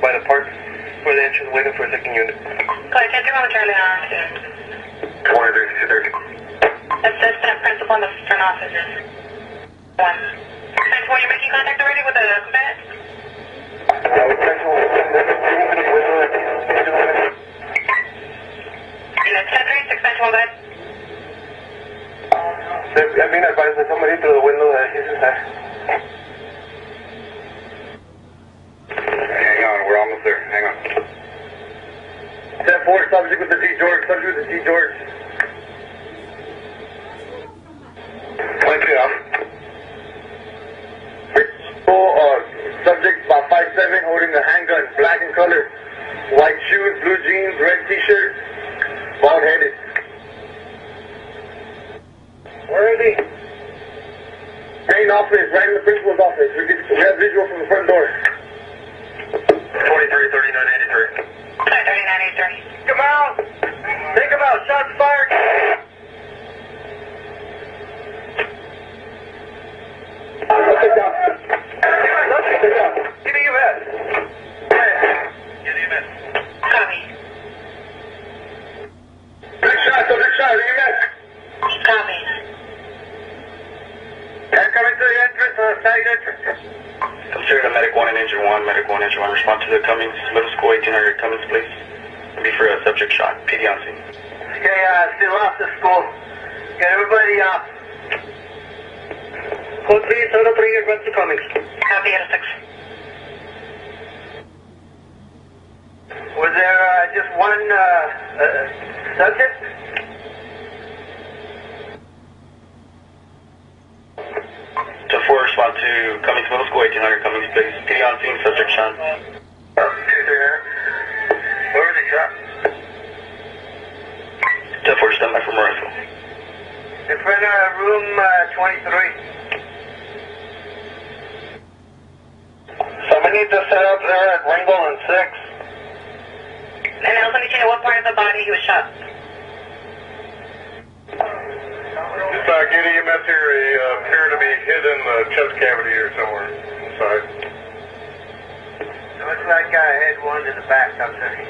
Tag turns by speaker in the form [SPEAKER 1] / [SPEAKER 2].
[SPEAKER 1] by the park for the entrance, waiting for a second unit.
[SPEAKER 2] Go ahead, 10-3 momentarily on.
[SPEAKER 1] 230.
[SPEAKER 2] Assistant principal in the front office. 1. 10-4, you're making contact already with the bed? Yeah, 10-3, 691, go ahead.
[SPEAKER 1] I'm being advised that somebody through the window that he's inside.
[SPEAKER 3] Hang on, we're almost there. Hang on. 10-4, subject with the G. George. Subject with the G. George. 22 off. Subject about 5'7", holding a handgun, black in color. White shoes, blue jeans, red t-shirt. Bald-headed. Where is he? Main office, right in the principal's office. We have visual from the front door.
[SPEAKER 1] 23-39-83.
[SPEAKER 2] 39-83.
[SPEAKER 3] Come out! Think about shots fired! Let's get down. Let's get down. Give me your head.
[SPEAKER 1] Get him in.
[SPEAKER 2] Copy.
[SPEAKER 3] Big shot, give me your head.
[SPEAKER 2] Copy.
[SPEAKER 3] They're coming to the entrance, side entrance.
[SPEAKER 1] Consider the medic 1 and engine 1. Medic 1, engine 1. Respond to the Cummings Middle School 1800 Cummings, please. Be for a subject shot. PD on scene.
[SPEAKER 3] Okay, still off the school. Get everybody off. Code 3, 703, advance to Cummings.
[SPEAKER 2] Copy, 806.
[SPEAKER 3] Was there just one subject?
[SPEAKER 1] To 4, respond to Cummings Middle School 1800 Cummings, please. PD on scene, subject shot.
[SPEAKER 3] 2-3. Where was he shot?
[SPEAKER 1] To 4, stand by for Brownsville.
[SPEAKER 3] In front of room 23. Somebody need to set up there at Ringo and 6.
[SPEAKER 2] And I also need to know what part of the body he was shot.
[SPEAKER 3] Just get EMS here. He appeared to be hit in the chest cavity or somewhere inside. Looks like I had one in the back, I'm sorry.